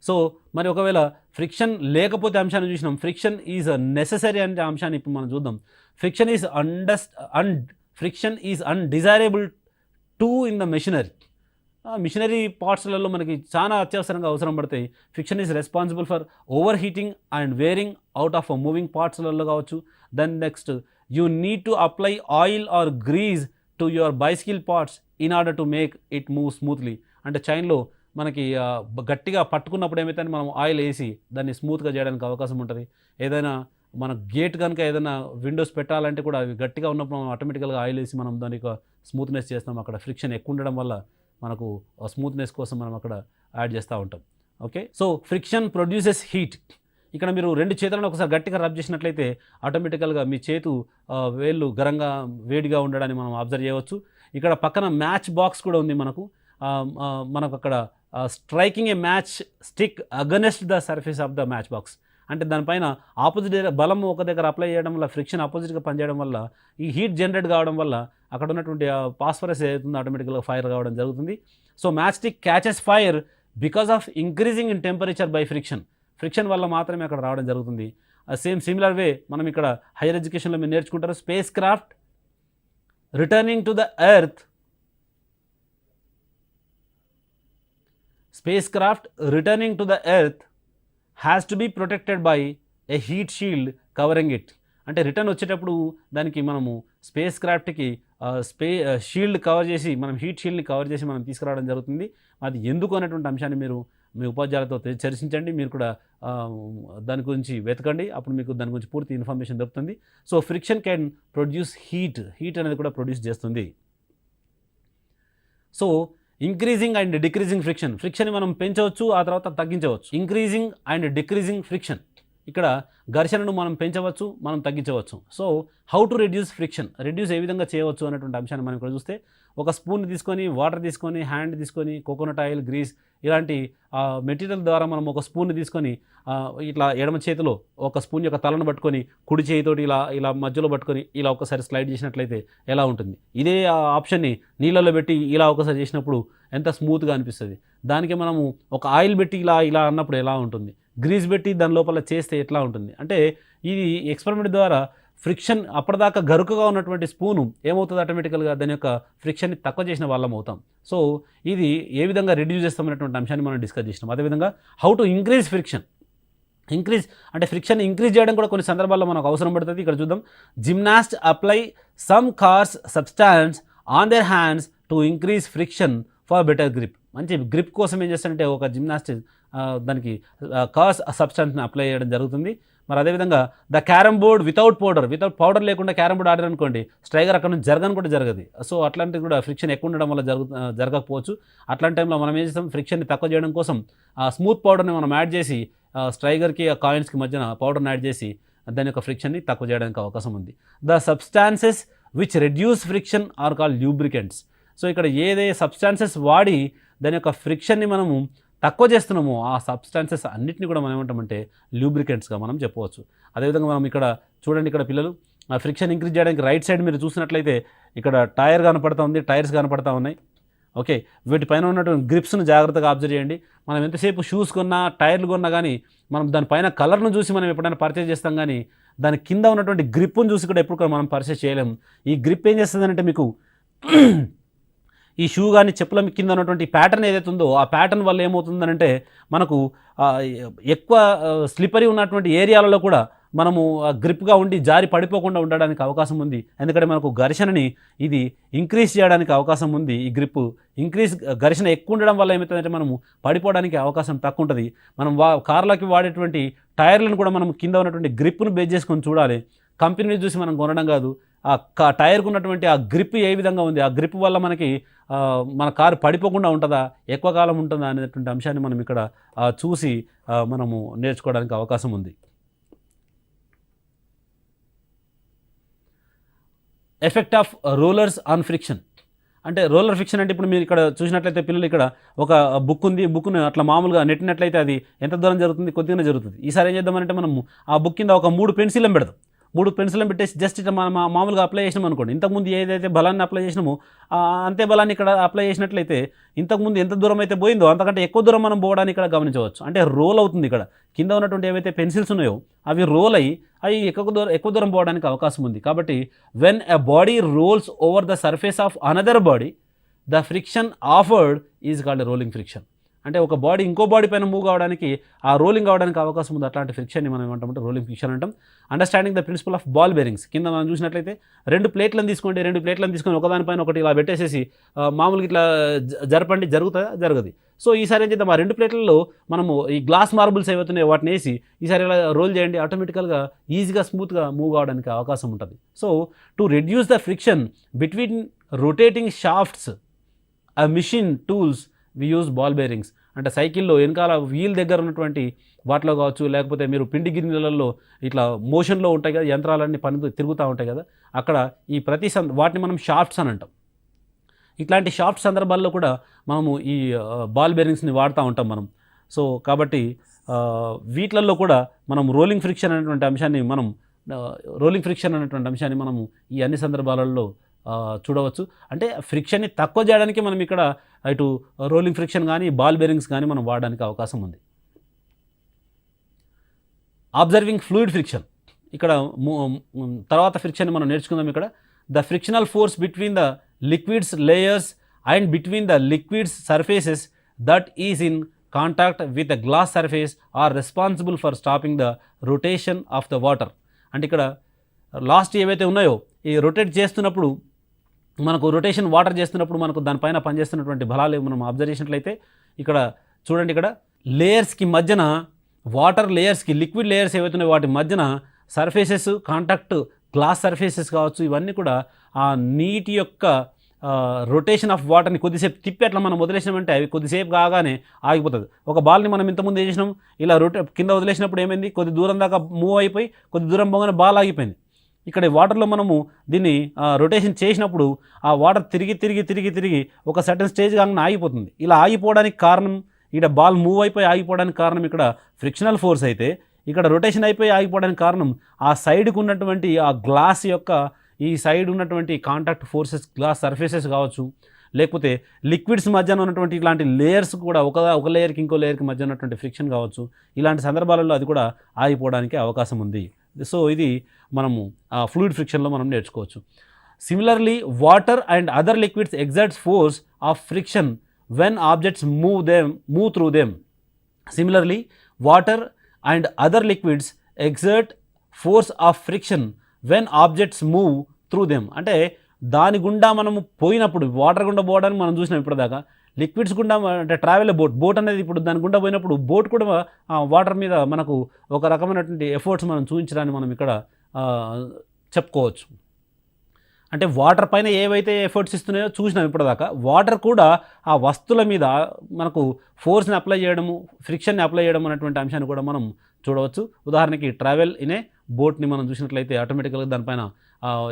So మరి ఒకవేళ ఫ్రిక్షన్ లేకపోతే అంశాన్ని చూసినాం, ఫ్రిక్షన్ ఈజ్ నెసెసరీ అంటే అంశాన్ని ఇప్పుడు మనం చూద్దాం. Friction is undesirable to in the machinery పార్ట్స్లలో మనకి చాలా అత్యవసరంగా అవసరం పడతాయి. Friction is responsible for overheating and wearing out of moving పార్ట్స్లలో కావచ్చు. Then next you need to apply oil or grease to your bicycle parts in order to make it move smoothly. అంటే చైన్లో మనకి గట్టిగా పట్టుకున్నప్పుడు ఏమైతే మనం oil వేసి దాన్ని స్మూత్గా చేయడానికి అవకాశం ఉంటుంది. ఏదైనా మన గేట్ కనుక ఏదైనా విండోస్ పెట్టాలంటే కూడా అవి గట్టిగా ఉన్నప్పుడు మనం ఆటోమేటికల్గా ఆయిల్ వేసి మనం దానికి స్మూత్నెస్ చేస్తాం. అక్కడ ఫ్రిక్షన్ ఎక్కువ ఉండడం వల్ల మనకు స్మూత్నెస్ కోసం మనం అక్కడ యాడ్ చేస్తూ ఉంటాం. Okay, so friction produces heat. ఇక్కడ మీరు రెండు చేతులను ఒకసారి గట్టిగా రబ్ చేసినట్లయితే ఆటోమేటికల్గా మీ వేళ్ళు గరంగా వేడిగా ఉండడాన్ని మనం అబ్జర్వ్ చేయవచ్చు. ఇక్కడ పక్కన మ్యాచ్ బాక్స్ కూడా ఉంది మనకు అక్కడ striking A match stick against the surface of the match box. అంటే దానిపైన ఆపోజిట్ బలం ఒక దగ్గర అప్లై చేయడం వల్ల ఫ్రిక్షన్ ఆపోజిట్గా పనిచేయడం వల్ల ఈ హీట్ జనరేట్ కావడం వల్ల అక్కడ ఉన్నటువంటి ఫాస్ఫరస్ ఏదైతుందో ఆటోమేటిక్గా ఫైర్ కావడం జరుగుతుంది. So match stick catches fire because of increasing in temperature by friction వల్ల మాత్రమే అక్కడ రావడం జరుగుతుంది. సిమిలర్ వే మనం ఇక్కడ హైయర్ ఎడ్యుకేషన్లో మీరు నేర్చుకుంటారు. Space craft returning to the earth has to be protected by a heat shield covering it. అంటే రిటర్న్ వచ్చేటప్పుడు దానికి మనము స్పేస్ క్రాఫ్ట్కి షీల్డ్ కవర్ చేసి, మనం హీట్ షీల్డ్ని కవర్ చేసి మనం తీసుకురావడం జరుగుతుంది. అది ఎందుకు అనేటువంటి అంశాన్ని మీరు మీ ఉపాధ్యాయులతో చర్చించండి. మీరు కూడా దాని గురించి వెతకండి, అప్పుడు మీకు దాని గురించి పూర్తి ఇన్ఫర్మేషన్ దొరుకుతుంది. So friction can produce heat అనేది కూడా ప్రొడ్యూస్ చేస్తుంది. సో ఇంక్రీజింగ్ అండ్ డిక్రీజింగ్ ఫ్రిక్షన్ని మనం పెంచవచ్చు, ఆ తర్వాత తగ్గించవచ్చు. ఇంక్రీజింగ్ అండ్ డిక్రీజింగ్ ఫ్రిక్షన్, ఇక్కడ ఘర్షణను మనం పెంచవచ్చు, మనం తగ్గించవచ్చు. So how to reduce friction, reduce ఏ విధంగా చేయవచ్చు అనేటువంటి అంశాన్ని మనం ఇక్కడ చూస్తే, ఒక స్పూన్ తీసుకొని, వాటర్ తీసుకొని, హ్యాండ్ తీసుకొని, కోకోనట్ ఆయిల్, గ్రీస్ ఇలాంటి మెటీరియల్ ద్వారా మనం ఒక స్పూన్ తీసుకొని ఇట్లా ఎడమ చేతిలో ఒక స్పూన్ యొక్క తలను పట్టుకొని, కుడి చేతితోటి ఇలా మధ్యలో పట్టుకొని ఇలా ఒకసారి స్లైడ్ చేసినట్లయితే ఎలా ఉంటుంది. ఇదే ఆప్షన్ని నీళ్ళలో పెట్టి ఇలా ఒకసారి చేసినప్పుడు ఎంత స్మూత్గా అనిపిస్తుంది. దానికి మనము ఒక ఆయిల్ పెట్టి ఇలా అన్నప్పుడు ఎలా ఉంటుంది, గ్రీస్ పెట్టి దాని లోపల చేస్తే ఎట్లా ఉంటుంది. అంటే ఇది ఎక్స్పెరిమెంట్ ద్వారా ఫ్రిక్షన్, అప్పటిదాకా గరుకుగా ఉన్నటువంటి స్పూను ఏమవుతుంది, ఆటోమేటికల్గా దాని యొక్క ఫ్రిక్షన్ని తక్కువ చేసిన వాళ్ళం అవుతాం. సో ఇది ఏ విధంగా రెడ్యూస్ చేస్తామనేటువంటి అంశాన్ని మనం డిస్కస్ చేసినాం. అదేవిధంగా హౌ టు ఇంక్రీజ్ ఫ్రిక్షన్, అంటే ఫ్రిక్షన్ ఇంక్రీజ్ చేయడం కూడా కొన్ని సందర్భాల్లో మనకు అవసరం పడుతుంది. ఇక్కడ చూద్దాం, gymnast apply some cars substance on their hands to increase friction for better grip. మంచి గ్రిప్ కోసం ఏం చేస్తారంటే ఒక జిమ్నాస్ట్ దానికి కార్స్ సబ్స్టాన్స్ని అప్లై చేయడం జరుగుతుంది. మరి అదేవిధంగా the carrom board without powder లేకుండా క్యారమ్ బోర్డ్ ఆడారు అనుకోండి, స్ట్రైకర్ అక్కడ నుంచి జరగని కూడా జరగదు. సో అట్లాంటివి కూడా ఫ్రిక్షన్ ఎక్కువ ఉండడం వల్ల జరగకపోవచ్చు. అట్లాంటి టైంలో మనం ఏం చేస్తాం, ఫ్రిక్షన్ని తక్కువ చేయడం కోసం స్మూత్ పౌడర్ని మనం యాడ్ చేసి స్ట్రైకర్కి ఆ కాయిన్స్కి మధ్యన పౌడర్ని యాడ్ చేసి దాని యొక్క ఫ్రిక్షన్ని తక్కువ చేయడానికి అవకాశం ఉంది. The substances which reduce friction are called lubricants. So ఇక్కడ ఏదే సబ్స్టాన్సెస్ వాడి దాని యొక్క ఫ్రిక్షన్ని మనము తక్కువ చేస్తున్నామో ఆ సబ్స్టాన్సెస్ అన్నింటినీ కూడా మనం ఏమంటామంటే ల్యూబ్రికెంట్స్గా మనం చెప్పవచ్చు. అదేవిధంగా మనం ఇక్కడ చూడండి, ఇక్కడ పిల్లలు ఆ ఫ్రిక్షన్ ఇంక్రీజ్ చేయడానికి రైట్ సైడ్ మీరు చూసినట్లయితే ఇక్కడ టైర్ కనపడతా ఉంది, టైర్స్ కనపడతా ఉన్నాయి. ఓకే, వీటిపైన ఉన్నటువంటి గ్రిప్స్ను జాగ్రత్తగా అబ్జర్వ్ చేయండి. మనం ఎంతసేపు షూస్ కొన్నా, టైర్లు కొన్నా కానీ మనం దానిపైన కలర్ను చూసి మనం ఎప్పుడైనా పర్చేజ్ చేస్తాం, కానీ దాని కింద ఉన్నటువంటి గ్రిప్ను చూసి కూడా ఎప్పుడు కూడా మనం పర్చేజ్ చేయలేము. ఈ గ్రిప్ ఏం చేస్తుందంటే మీకు ఈ షూ కానీ చెప్పుల కింద ఉన్నటువంటి ప్యాటర్న్ ఏదైతే ఉందో ఆ ప్యాటర్న్ వల్ల ఏమవుతుందనంటే మనకు ఎక్కువ స్లిపరీ ఉన్నటువంటి ఏరియాలలో కూడా మనము గ్రిప్గా ఉండి జారి పడిపోకుండా ఉండడానికి అవకాశం ఉంది. ఎందుకంటే మనకు ఘర్షణని ఇది ఇంక్రీజ్ చేయడానికి అవకాశం ఉంది. ఈ గ్రిప్ ఘర్షణ ఎక్కువ ఉండడం వల్ల ఏమవుతుందంటే మనము పడిపోవడానికి అవకాశం తక్కువ ఉంటుంది. మనం కార్లకి వాడేటువంటి టైర్లను కూడా మనం కింద ఉన్నటువంటి గ్రిప్ను బేస్ చేసుకొని చూడాలి. కంపెనీని చూసి మనం కొనడం కాదు. ఆ టైర్కు ఉన్నటువంటి ఆ గ్రిప్ ఏ విధంగా ఉంది, ఆ గ్రిప్ వల్ల మనకి మన కారు పడిపోకుండా ఉంటుందా, ఎక్కువ కాలం ఉంటుందా అనేటువంటి అంశాన్ని మనం ఇక్కడ చూసి మనము నేర్చుకోవడానికి అవకాశం ఉంది. Effect of rollers on friction, అంటే రోలర్ ఫ్రిక్షన్ అంటే ఇప్పుడు మీరు ఇక్కడ చూసినట్లయితే పిల్లలు ఇక్కడ ఒక బుక్ ఉంది, బుక్ను అట్లా మామూలుగా నెట్టినట్లయితే అది ఎంత దూరం జరుగుతుంది, కొద్దిగానే జరుగుతుంది. ఈసారి ఏం చేద్దామంటే మనము ఆ బుక్ కింద ఒక 3 పెన్సిల్ని పెడదాం. 3 పెన్సిల్ని పెట్టేసి జస్ట్ ఇట్లా మనం మామూలుగా అప్లై చేసినాం అనుకోండి. ఇంతకుముందు ఏదైతే బలాన్ని అప్లై చేసినామో అంతే బలాన్ని ఇక్కడ అప్లై చేసినట్లయితే ఇంతకుముందు ఎంత దూరం అయితే పోయిందో అంతకంటే ఎక్కువ దూరం మనం పోవడానికి ఇక్కడ గమనించవచ్చు. అంటే రోల్ అవుతుంది. ఇక్కడ కింద ఉన్నటువంటి ఏవైతే పెన్సిల్స్ ఉన్నాయో అవి రోల్ అయ్యి అవి ఎక్కువ దూరం పోవడానికి అవకాశం ఉంది. కాబట్టి when a body rolls over the surface of another body the friction offered is called rolling friction. అంటే ఒక బాడీ ఇంకో బాడీ పైన మూవ్ కావడానికి ఆ రోలింగ్ కావడానికి అవకాశం ఉంది. అట్లాంటి ఫ్రిక్షన్ని మనం ఏమంటామంటే రోలింగ్ ఫ్రిక్షన్ అంటాం. Understanding the principle of ball bearings, కింద మనం చూసినట్లయితే 2 ప్లేట్లను తీసుకొని ఒకదానిపైన ఒకటి ఇలా పెట్టేసేసి మామూలుగా ఇట్లా జరపండి, జరుగుతుందా, జరగదు. సో ఈసారి ఏం చేద్దాం, ఆ 2 ప్లేట్లలో మనము ఈ గ్లాస్ మార్బుల్స్ ఏవైతున్నాయో వాటిని వేసి ఈసారి ఇలా రోల్ చేయండి, ఆటోమేటికల్గా ఈజీగా స్మూత్గా మూవ్ కావడానికి అవకాశం ఉంటుంది. So to reduce the friction between rotating shafts ఆ machine tools we use ball bearings. అంటే సైకిల్లో వెనకాల వీల్ దగ్గర ఉన్నటువంటి వాటిలో కావచ్చు, లేకపోతే మీరు పిండి గిన్నెలలో ఇట్లా మోషన్లో ఉంటాయి కదా, యంత్రాలన్నీ తిరుగుతూ ఉంటాయి కదా, అక్కడ ఈ వాటిని మనం షాఫ్ట్స్ అని అంటాం. ఇట్లాంటి షాఫ్ట్ సందర్భాల్లో కూడా మనము ఈ బాల్ బేరింగ్స్ని వాడుతూ ఉంటాం మనం. సో కాబట్టి వీటిలలో కూడా మనం రోలింగ్ ఫ్రిక్షన్ అనేటువంటి అంశాన్ని మనము ఈ అన్ని సందర్భాలలో చూడవచ్చు. అంటే ఫ్రిక్షన్ని తక్కువ చేయడానికి మనం ఇక్కడ ఇటు రోలింగ్ ఫ్రిక్షన్ కానీ బాల్ బేరింగ్స్ కానీ మనం వాడడానికి అవకాశం ఉంది. అబ్జర్వింగ్ ఫ్లూయిడ్ ఫ్రిక్షన్, ఇక్కడ తర్వాత ఫ్రిక్షన్ మనం నేర్చుకుందాం. ఇక్కడ the frictional force between the liquids layers and between the liquids surfaces that is in contact with the glass surface are responsible for stopping the rotation of the water. అంటే ఇక్కడ last ఏవైతే ఉన్నాయో ఈ rotate చేస్తున్నప్పుడు మనకు rotation water చేస్తున్నప్పుడు మనకు దానిపైన పనిచేస్తున్నటువంటి బలాలు మనం అబ్జర్వ్ చేసినట్లయితే ఇక్కడ చూడండి, ఇక్కడ లేయర్స్కి మధ్యన వాటర్ లేయర్స్కి లిక్విడ్ లేయర్స్ ఏవైతే ఉన్నాయో వాటి మధ్యన సర్ఫేసెస్ కాంటాక్ట్ గ్లాస్ సర్ఫేసెస్ కావచ్చు, ఇవన్నీ కూడా ఆ నీటి యొక్క రొటేషన్ ఆఫ్ వాటర్ని కొద్దిసేపు తిప్పి అట్లా మనం వదిలేసినామంటే అవి కొద్దిసేపు కాగానే ఆగిపోతుంది. ఒక బాల్ని మనం ఇంతకుముందు ఏం చేసినాం, ఇలా కింద వదిలేసినప్పుడు ఏమైంది, కొద్ది దూరం దాకా మూవ్ అయిపోయి కొద్ది దూరం పోగానే బాల్ ఆగిపోయింది. ఇక్కడ వాటర్లో మనము దీన్ని రొటేషన్ చేసినప్పుడు ఆ వాటర్ తిరిగి తిరిగి తిరిగి తిరిగి ఒక సర్టన్ స్టేజ్ కాగానే ఆగిపోతుంది. ఇలా ఆగిపోవడానికి కారణం, ఇక్కడ బాల్ మూవ్ అయిపోయి ఆగిపోవడానికి కారణం ఇక్కడ ఫ్రిక్షనల్ ఫోర్స్ అయితే, ఇక్కడ రొటేషన్ అయిపోయి ఆగిపోవడానికి కారణం ఆ సైడ్కి ఉన్నటువంటి ఆ గ్లాస్ యొక్క ఈ సైడ్ ఉన్నటువంటి కాంటాక్ట్ ఫోర్సెస్, గ్లాస్ సర్ఫేసెస్ కావచ్చు, లేకపోతే లిక్విడ్స్ మధ్యన ఉన్నటువంటి ఇలాంటి లేయర్స్ కూడా ఒక లేయర్కి ఇంకో లేయర్కి మధ్య ఉన్నటువంటి ఫ్రిక్షన్ కావచ్చు, ఇలాంటి సందర్భాలలో అది కూడా ఆగిపోవడానికి అవకాశం ఉంది. సో ఇది మనము ఫ్లూయిడ్ ఫ్రిక్షన్లో మనం నేర్చుకోవచ్చు. Similarly water and other liquids exerts force of friction when objects move through them. Similarly, water and other liquids exert force of friction when objects move through them. అంటే దాని గుండా మనము పోయినప్పుడు, వాటర్ గుండా పోవడానికి మనం చూసినాం ఇప్పటిదాకా, లిక్విడ్స్ గుండా అంటే ట్రావెల్ బోట్ అనేది ఇప్పుడు దాని గుండా పోయినప్పుడు బోట్ కూడా వాటర్ మీద మనకు ఒక రకమైనటువంటి ఎఫర్ట్స్ మనం చూపించడానికి మనం ఇక్కడ చెప్పుకోవచ్చు. అంటే వాటర్ పైన ఏవైతే ఎఫర్ట్స్ ఇస్తున్నాయో చూసినాం ఇప్పటిదాకా, వాటర్ కూడా ఆ వస్తువుల మీద మనకు ఫోర్స్ని అప్లై చేయడము, ఫ్రిక్షన్ని అప్లై చేయడం అనేటువంటి అంశాన్ని కూడా మనం చూడవచ్చు. ఉదాహరణకి ట్రావెల్ ఇన్ ఏ బోట్ని మనం చూసినట్లయితే ఆటోమేటిక్గా దానిపైన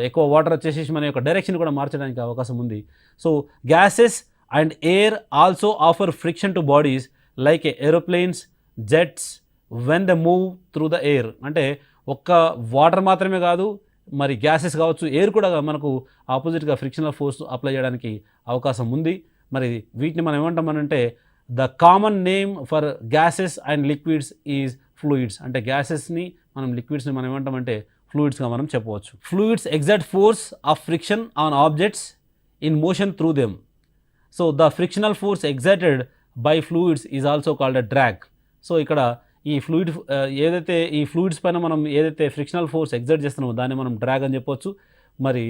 ఎక్కువ వాటర్ వచ్చేసి మన యొక్క డైరెక్షన్ కూడా మార్చడానికి అవకాశం ఉంది. So gases and air also offer friction to bodies like aeroplanes, jets when the move through the air. అంటే ఒక్క వాటర్ మాత్రమే కాదు, మరి గ్యాసెస్ కావచ్చు, ఎయిర్ కూడా మనకు ఆపోజిట్గా ఫ్రిక్షనల్ ఫోర్స్ అప్లై చేయడానికి అవకాశం ఉంది. మరి వీటిని మనం ఏమంటామనంటే the common name for gases and liquids is fluids. అంటే గ్యాసెస్ని మనం లిక్విడ్స్ని మనం ఏమంటామంటే ఫ్లూయిడ్స్గా మనం చెప్పవచ్చు. Fluids exert force of friction on objects in motion through them. So the frictional force exerted by fluids is also called a drag. So ఇక్కడ ఈ ఫ్లూయిడ్ ఏదైతే ఈ ఫ్లూయిడ్స్ పైన మనం ఏదైతే ఫ్రిక్షనల్ ఫోర్స్ ఎగ్జర్ట్ చేస్తున్నామో దాన్ని మనం డ్రాగ్ అని చెప్పొచ్చు. మరి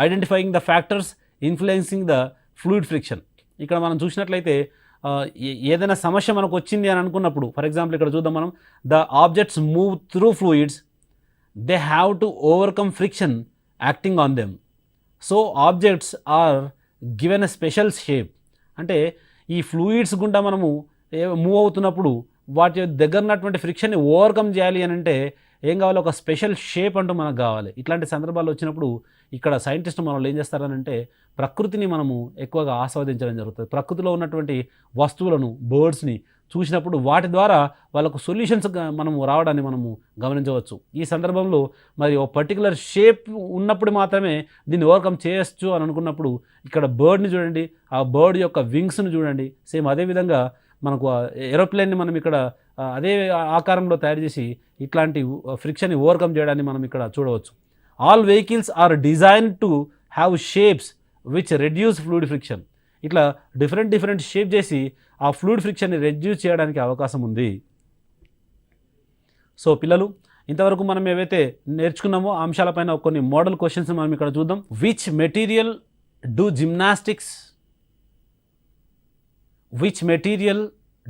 identifying the factors influencing the fluid friction. ఇక్కడ మనం చూసినట్లయితే ఏదైనా సమస్య మనకు వచ్చింది అని అనుకున్నప్పుడు, ఫర్ ఎగ్జాంపుల్ ఇక్కడ చూద్దాం మనం, the objects move through fluids, they have to overcome friction acting on them. So objects are given a special shape. అంటే ఈ ఫ్లూయిడ్స్ గుండా మనము మూవ్ అవుతున్నప్పుడు వాటి దగ్గర ఉన్నటువంటి ఫ్రిక్షన్ని ఓవర్కమ్ చేయాలి అని అంటే ఏం కావాలి, ఒక స్పెషల్ షేప్ అంటూ మనకు కావాలి. ఇట్లాంటి సందర్భాలు వచ్చినప్పుడు ఇక్కడ సైంటిస్ట్ మనల్ని ఏం చేస్తారనంటే ప్రకృతిని మనము ఎక్కువగా ఆస్వాదించడం జరుగుతుంది. ప్రకృతిలో ఉన్నటువంటి వస్తువులను, బర్డ్స్ని చూసినప్పుడు వాటి ద్వారా వాళ్ళకు సొల్యూషన్స్ మనము రావడాన్ని మనము గమనించవచ్చు. ఈ సందర్భంలో మరి ఒక పర్టికులర్ షేప్ ఉన్నప్పుడు మాత్రమే దీన్ని ఓవర్కమ్ చేయొచ్చు అని అనుకున్నప్పుడు ఇక్కడ బర్డ్ని చూడండి, ఆ బర్డ్ యొక్క వింగ్స్ని చూడండి. సేమ్ అదేవిధంగా మనకు ఏరోప్లేన్ని మనం ఇక్కడ అదే ఆకారంలో తయారు చేసి ఇట్లాంటి ఫ్రిక్షన్ని ఓవర్కమ్ చేయడాన్ని మనం ఇక్కడ చూడవచ్చు. All vehicles are design to have shapes which reduce fluid friction. ఇట్లా డిఫరెంట్ షేప్ చేసి ఆ ఫ్లూయిడ్ ఫ్రిక్షన్ని రెడ్యూస్ చేయడానికి అవకాశం ఉంది. సో పిల్లలు, ఇంతవరకు మనం ఏవైతే నేర్చుకున్నామో ఆ అంశాలపైన కొన్ని మోడల్ క్వశ్చన్స్ మనం ఇక్కడ చూద్దాం. Which material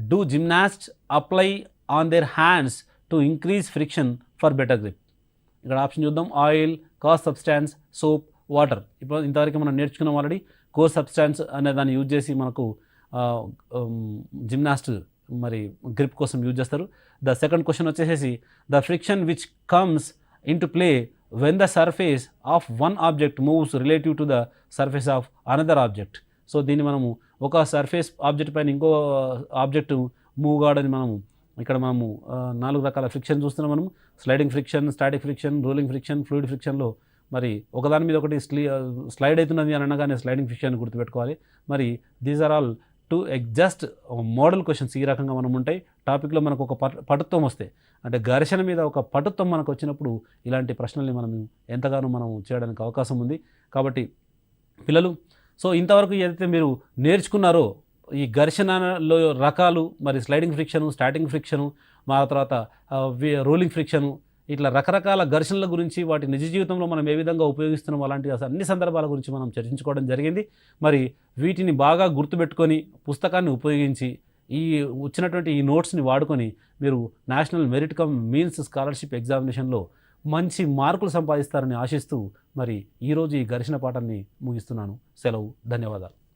do gymnasts apply on their hands to increase friction for better grip? ఇక్కడ ఆప్షన్ చూద్దాం. Oil, course substance, soap, water. ఇప్పుడు ఇంతవరకు మనం నేర్చుకున్నాం ఆల్రెడీ. కోర్స్ సబ్స్టాన్స్ అనే దాన్ని యూజ్ చేసి మనకు జిమ్నాస్ట్ మరి గ్రిప్ కోసం యూజ్ చేస్తారు. ద సెకండ్ క్వశ్చన్ వచ్చేసి the friction which comes in to play when the surface of one object moves relative to the surface of another object. So దీన్ని మనము ఒక సర్ఫేస్ ఆబ్జెక్ట్ పైన ఇంకో ఆబ్జెక్ట్ మూవ్ కావడానికి మనము ఇక్కడ మనము 4 రకాల ఫ్రిక్షన్ చూస్తున్నాం. మనము sliding friction, static friction, rolling friction, fluid ఫ్రిక్షన్లో మరి ఒకదాని మీద ఒకటి స్లైడ్ అవుతున్నది అని అనగానే స్లైడింగ్ ఫ్రిక్షన్ గుర్తుపెట్టుకోవాలి. మరి these are all to just model questions. ఈ రకంగా మనం ఉంటాయి. టాపిక్లో మనకు ఒక పటుత్వం వస్తే, అంటే ఘర్షణ మీద ఒక పటుత్వం మనకు వచ్చినప్పుడు ఇలాంటి ప్రశ్నల్ని మనం ఎంతగానో మనం చేయడానికి అవకాశం ఉంది. కాబట్టి పిల్లలు, సో ఇంతవరకు ఏదైతే మీరు నేర్చుకున్నారో ఈ ఘర్షణలో రకాలు, మరి స్లైడింగ్ ఫ్రిక్షను, స్టాటింగ్ ఫ్రిక్షను, మా తర్వాత రోలింగ్ ఫ్రిక్షను, ఇట్లా రకరకాల ఘర్షణల గురించి వాటి నిజ జీవితంలో మనం ఏ విధంగా ఉపయోగిస్తున్నాం అలాంటి అన్ని సందర్భాల గురించి మనం చర్చించుకోవడం జరిగింది. మరి వీటిని బాగా గుర్తుపెట్టుకొని పుస్తకాన్ని ఉపయోగించి ఈ వచ్చినటువంటి ఈ నోట్స్ని వాడుకొని మీరు national merit cum means scholarship ఎగ్జామినేషన్లో మంచి మార్కులు సంపాదిస్తారని ఆశిస్తూ మరి ఈరోజు ఈ ఘర్షణ పాఠాన్ని ముగిస్తున్నాను. సెలవు. ధన్యవాదాలు.